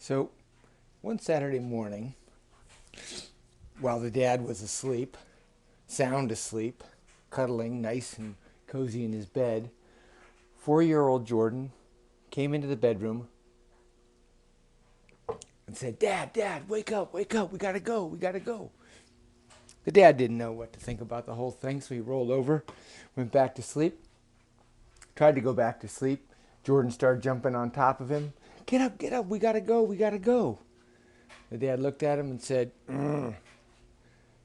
So one Saturday morning, while the dad was asleep, sound asleep, cuddling nice and cozy in his bed, 4-year-old Jordan came into the bedroom and said, Dad, wake up, we gotta go, we gotta go. The dad didn't know what to think about the whole thing, so he rolled over, went back to sleep, tried to go back to sleep. Jordan started jumping on top of him. Get up, we gotta go, we gotta go. The dad looked at him and said, "Ugh."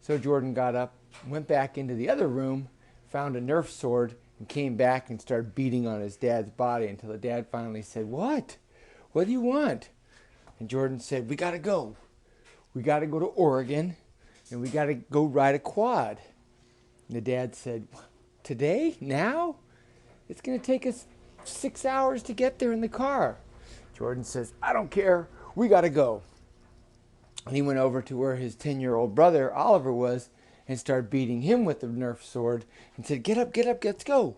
So Jordan got up, went back into the other room, found a Nerf sword, and came back and started beating on his dad's body until the dad finally said, What? What do you want? And Jordan said, We gotta go. We gotta go to Oregon, and we gotta go ride a quad. And the dad said, Today? Now? It's gonna take us 6 hours to get there in the car. Jordan says, I don't care. We gotta go. And he went over to where his 10-year-old brother, Oliver, was and started beating him with the Nerf sword and said, Get up, let's go.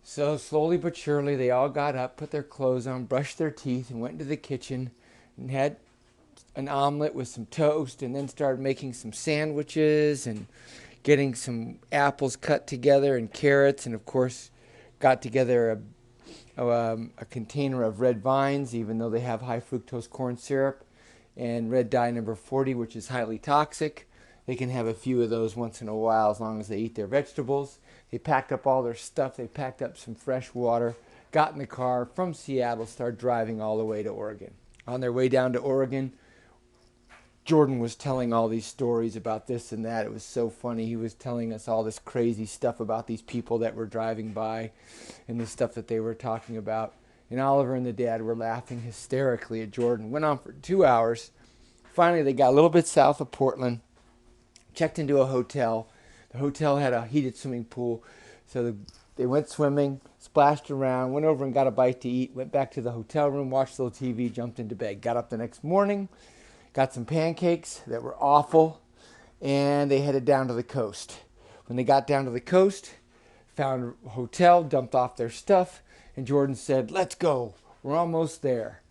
So slowly but surely, they all got up, put their clothes on, brushed their teeth, and went into the kitchen and had an omelet with some toast, and then started making some sandwiches and getting some apples cut together and carrots, and of course got together a container of red vines, even though they have high fructose corn syrup, and red dye number 40, which is highly toxic. They can have a few of those once in a while as long as they eat their vegetables. They packed up all their stuff. They packed up some fresh water, got in the car from Seattle, started driving all the way to Oregon. On their way down to Oregon, Jordan was telling all these stories about this and that. It was so funny. He was telling us all this crazy stuff about these people that were driving by and the stuff that they were talking about. And Oliver and the dad were laughing hysterically at Jordan. Went on for 2 hours. Finally, they got a little bit south of Portland, checked into a hotel. The hotel had a heated swimming pool, so they went swimming, splashed around, went over and got a bite to eat, went back to the hotel room, watched a little TV, jumped into bed. Got up the next morning, got some pancakes that were awful, and they headed down to the coast. When they got down to the coast, found a hotel, dumped off their stuff, and Jordan said, Let's go. We're almost there.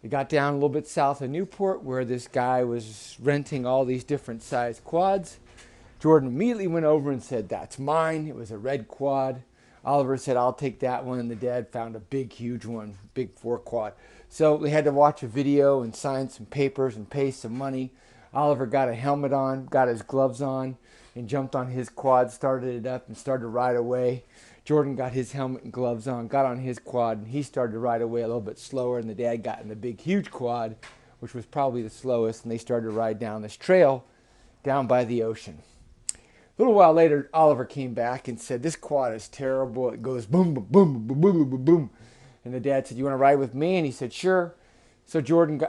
They got down a little bit south of Newport where this guy was renting all these different sized quads. Jordan immediately went over and said, That's mine. It was a red quad. Oliver said, I'll take that one. And the dad found a big, huge one, big 4 quad. So they had to watch a video and sign some papers and pay some money. Oliver got a helmet on, got his gloves on, and jumped on his quad, started it up, and started to ride away. Jordan got his helmet and gloves on, got on his quad, and he started to ride away a little bit slower, and the dad got in the big, huge quad, which was probably the slowest, and they started to ride down this trail down by the ocean. A little while later, Oliver came back and said, This quad is terrible. It goes boom, boom, boom, boom, boom, boom, boom. And the dad said, You want to ride with me? And he said, Sure. So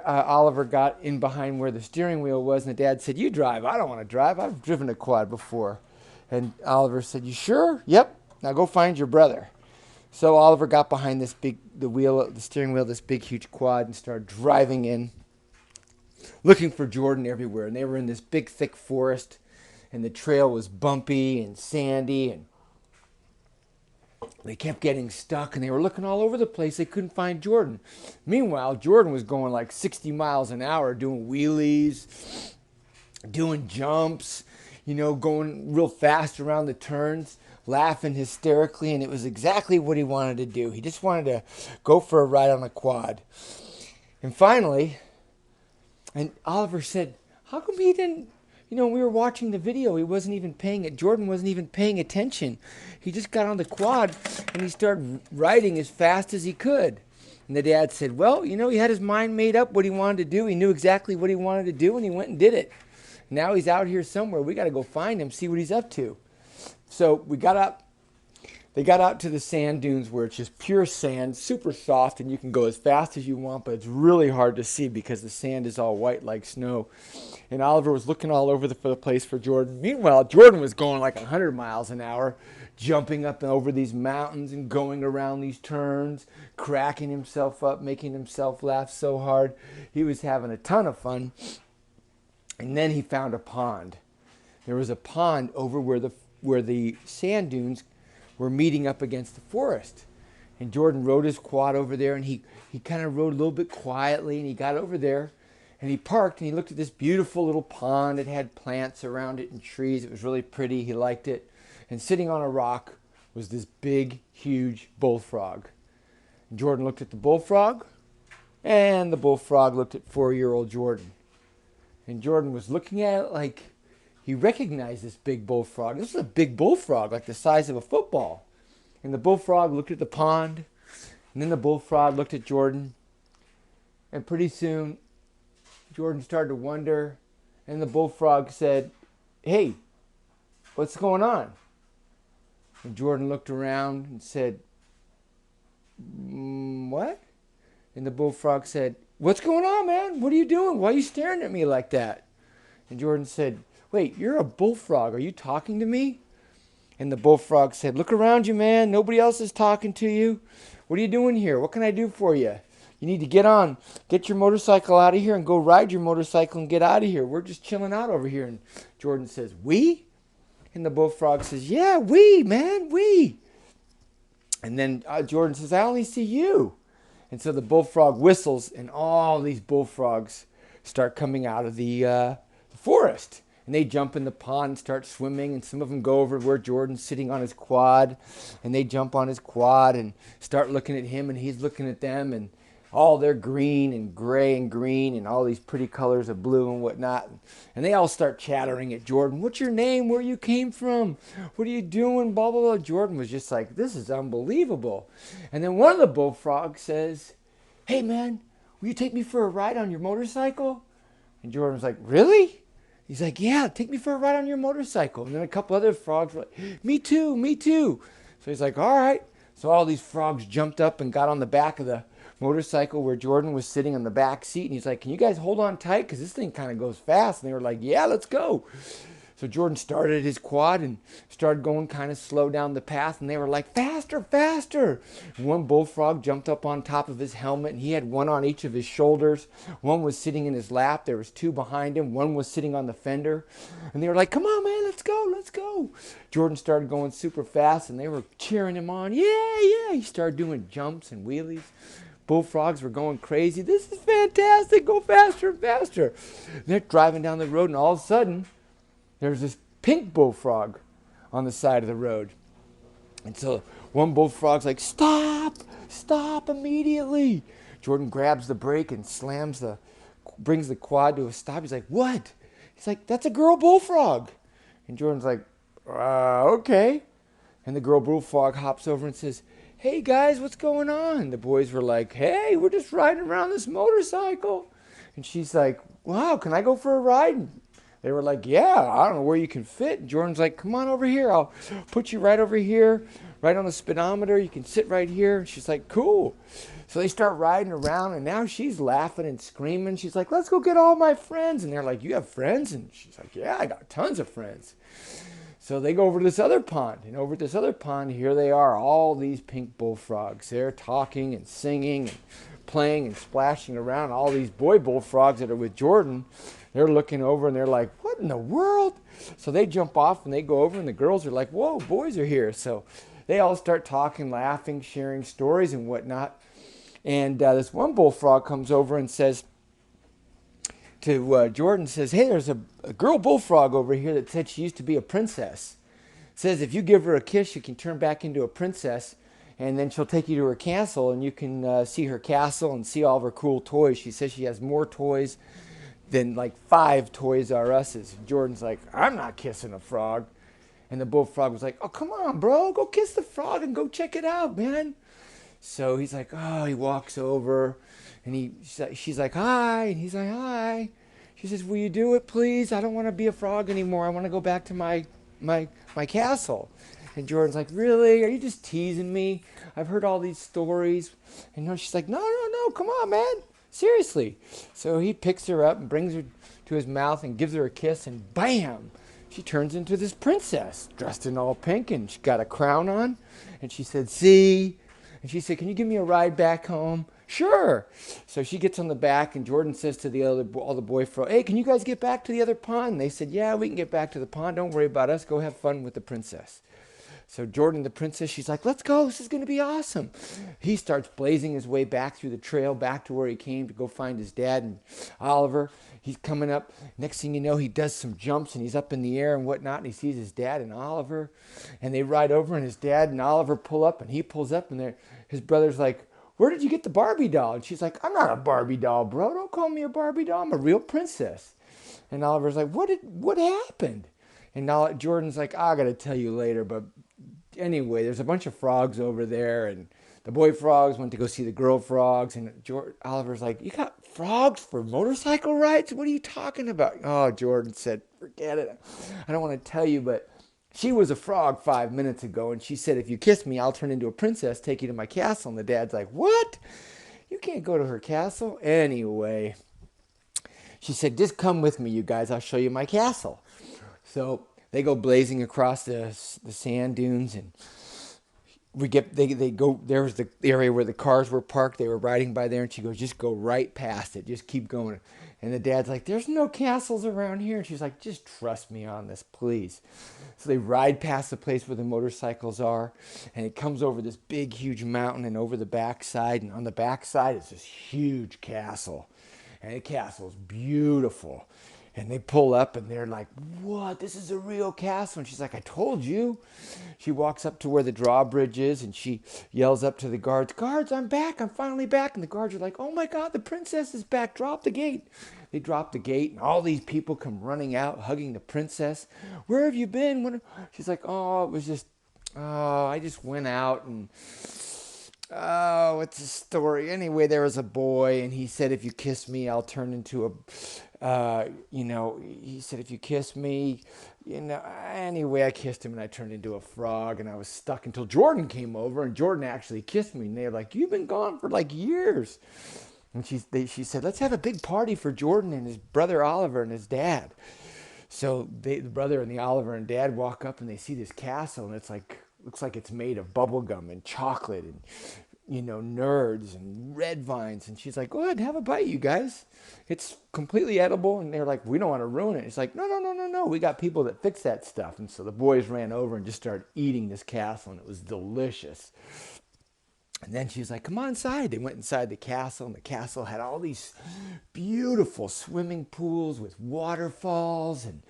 Oliver got in behind where the steering wheel was, and the dad said, You drive. I don't want to drive. I've driven a quad before. And Oliver said, You sure? Yep. Now go find your brother. So Oliver got behind the steering wheel, this big, huge quad, and started driving in, looking for Jordan everywhere. And they were in this big, thick forest, and the trail was bumpy and sandy, and they kept getting stuck, and they were looking all over the place. They couldn't find Jordan. Meanwhile, Jordan was going like 60 miles an hour, doing wheelies, doing jumps, going real fast around the turns, laughing hysterically, and it was exactly what he wanted to do. He just wanted to go for a ride on a quad. And finally, and Oliver said, How come he didn't, we were watching the video, he wasn't even paying it. Jordan wasn't even paying attention. He just got on the quad and he started riding as fast as he could. And the dad said, Well, he had his mind made up what he wanted to do. He knew exactly what he wanted to do, and he went and did it. Now he's out here somewhere. We got to go find him, see what he's up to. So they got out to the sand dunes where it's just pure sand, super soft, and you can go as fast as you want, but it's really hard to see because the sand is all white like snow. And Oliver was looking all over the place for Jordan. Meanwhile, Jordan was going like 100 miles an hour, jumping up and over these mountains and going around these turns, cracking himself up, making himself laugh so hard. He was having a ton of fun. And then he found a pond. There was a pond over where the sand dunes were meeting up against the forest. And Jordan rode his quad over there, and he kind of rode a little bit quietly, and he got over there, and he parked, and he looked at this beautiful little pond. It had plants around it and trees. It was really pretty. He liked it. And sitting on a rock was this big, huge bullfrog. And Jordan looked at the bullfrog, and the bullfrog looked at 4-year-old Jordan. And Jordan was looking at it like he recognized this big bullfrog. This was a big bullfrog, like the size of a football. And the bullfrog looked at the pond, and then the bullfrog looked at Jordan. And pretty soon, Jordan started to wonder, and the bullfrog said, "Hey, what's going on?" And Jordan looked around and said, "What?" And the bullfrog said, "What's going on, man? What are you doing? Why are you staring at me like that?" And Jordan said, "Wait, you're a bullfrog. Are you talking to me?" And the bullfrog said, "Look around you, man. Nobody else is talking to you. What are you doing here? What can I do for you? You need to get your motorcycle out of here and go ride your motorcycle and get out of here. We're just chilling out over here." And Jordan says, "We?" And the bullfrog says, "Yeah, we, man, we." And then Jordan says, "I only see you." And so the bullfrog whistles, and all these bullfrogs start coming out of the forest. And they jump in the pond and start swimming, and some of them go over where Jordan's sitting on his quad, and they jump on his quad and start looking at him, and he's looking at them, and all they're green and gray and green and all these pretty colors of blue and whatnot. And they all start chattering at Jordan. "What's your name? Where you came from? What are you doing?" Blah, blah, blah. Jordan was just like, "This is unbelievable." And then one of the bullfrogs says, "Hey, man, will you take me for a ride on your motorcycle?" And Jordan was like, "Really?" He's like, "Yeah, take me for a ride on your motorcycle." And then a couple other frogs were like, "Me too, me too." So he's like, "All right." So all these frogs jumped up and got on the back of the motorcycle where Jordan was sitting on the back seat. And he's like, "Can you guys hold on tight? Because this thing kind of goes fast." And they were like, "Yeah, let's go." So Jordan started his quad and started going kind of slow down the path. And they were like, "Faster, faster." And one bullfrog jumped up on top of his helmet, and he had one on each of his shoulders. One was sitting in his lap. There was two behind him. One was sitting on the fender. And they were like, "Come on, man, let's go, let's go." Jordan started going super fast, and they were cheering him on. "Yeah, yeah." He started doing jumps and wheelies. Bullfrogs were going crazy. "This is fantastic. Go faster and faster." And they're driving down the road, and all of a sudden, there's this pink bullfrog on the side of the road. And so one bullfrog's like, "Stop! Stop immediately." Jordan grabs the brake and brings the quad to a stop. He's like, "What?" He's like, "That's a girl bullfrog." And Jordan's like, "Okay." And the girl bullfrog hops over and says, "Hey guys, what's going on?" The boys were like, "Hey, we're just riding around this motorcycle." And she's like, "Wow, can I go for a ride?" And they were like, "Yeah, I don't know where you can fit." And Jordan's like, "Come on over here. I'll put you right over here, right on the speedometer. You can sit right here." And she's like, "Cool." So they start riding around, and now she's laughing and screaming. She's like, "Let's go get all my friends." And they're like, "You have friends?" And she's like, "Yeah, I got tons of friends." So they go over to this other pond. And over at this other pond, here they are, all these pink bullfrogs. They're talking and singing and playing and splashing around. All these boy bullfrogs that are with Jordan, they're looking over and they're like, "What in the world?" So they jump off and they go over, and the girls are like, "Whoa, boys are here." So they all start talking, laughing, sharing stories and whatnot. And this one bullfrog comes over and says to Jordan, says, "Hey, there's a girl bullfrog over here that said she used to be a princess. Says if you give her a kiss, she can turn back into a princess, and then she'll take you to her castle, and you can see her castle and see all of her cool toys. She says she has more toys than like 5 Toys R Us's." Jordan's like, "I'm not kissing a frog." And the bullfrog was like, "Oh, come on, bro. Go kiss the frog and go check it out, man." So he's like, he walks over, and she's like, "Hi." And he's like, "Hi." She says, "Will you do it, please? I don't want to be a frog anymore. I want to go back to my castle." And Jordan's like, "Really? Are you just teasing me? I've heard all these stories." And no, she's like, "No, no, no. Come on, man. Seriously." So he picks her up and brings her to his mouth and gives her a kiss, and bam! She turns into this princess, dressed in all pink, and she got a crown on. And she said, "See?" And she said, "Can you give me a ride back home?" "Sure." So she gets on the back, and Jordan says to all the boy frogs, "Hey, can you guys get back to the other pond?" And they said, "Yeah, we can get back to the pond. Don't worry about us. Go have fun with the princess." So Jordan, the princess, she's like, let's go. This is going to be awesome. He starts blazing his way back through the trail, back to where he came to go find his dad and Oliver. He's coming up. Next thing you know, he does some jumps and he's up in the air and whatnot. And he sees his dad and Oliver. And they ride over and his dad and Oliver pull up and he pulls up and his brother's like, where did you get the Barbie doll? And she's like, I'm not a Barbie doll, bro. Don't call me a Barbie doll. I'm a real princess. And Oliver's like, what happened? And now Jordan's like, I got to tell you later. But anyway, there's a bunch of frogs over there. And the boy frogs went to go see the girl frogs. And Oliver's like, you got frogs for motorcycle rides? What are you talking about? Oh, Jordan said, forget it. I don't want to tell you, but she was a frog 5 minutes ago, and she said, if you kiss me, I'll turn into a princess, take you to my castle. And the dad's like, what? You can't go to her castle. Anyway, she said, just come with me, you guys. I'll show you my castle. So they go blazing across the sand dunes, and they go, there was the area where the cars were parked. They were riding by there, and she goes, just go right past it. Just keep going. And the dad's like, there's no castles around here. And she's like, just trust me on this, please. So they ride past the place where the motorcycles are, and it comes over this big, huge mountain and over the backside. And on the backside is this huge castle. And the castle's beautiful. And they pull up and they're like, what? This is a real castle. And she's like, I told you. She walks up to where the drawbridge is and she yells up to the guards, guards, I'm back. I'm finally back. And the guards are like, oh my God, the princess is back. Drop the gate. They drop the gate and all these people come running out, hugging the princess. Where have you been? She's like, oh, it was just, I just went out and... Oh, what's the story? Anyway, there was a boy, and he said, if you kiss me, I'll turn into he said, if you kiss me, anyway, I kissed him, and I turned into a frog, and I was stuck until Jordan came over, and Jordan actually kissed me, and they were like, you've been gone for like years. And she said, let's have a big party for Jordan and his brother Oliver and his dad. So the brother and the Oliver and dad walk up, and they see this castle, and it's like, looks like it's made of bubble gum and chocolate and, nerds and red vines. And she's like, go ahead and have a bite, you guys. It's completely edible. And they're like, we don't want to ruin it. It's like, no. We got people that fix that stuff. And so the boys ran over and just started eating this castle, and it was delicious. And then she was like, come on inside. They went inside the castle, and the castle had all these beautiful swimming pools with waterfalls and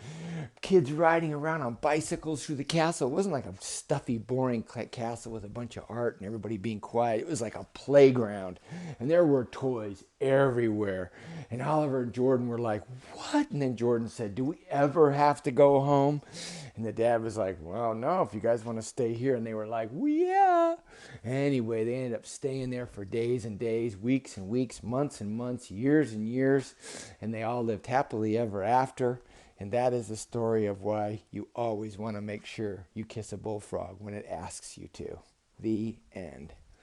kids riding around on bicycles through the castle. It wasn't like a stuffy, boring castle with a bunch of art and everybody being quiet. It was like a playground, and there were toys everywhere. And Oliver and Jordan were like, what? And then Jordan said, do we ever have to go home? And the dad was like, well, no, if you guys want to stay here. And they were like, well, yeah. Anyway, they ended up staying there for days and days, weeks and weeks, months and months, years and years. And they all lived happily ever after. And that is the story of why you always want to make sure you kiss a bullfrog when it asks you to. The end.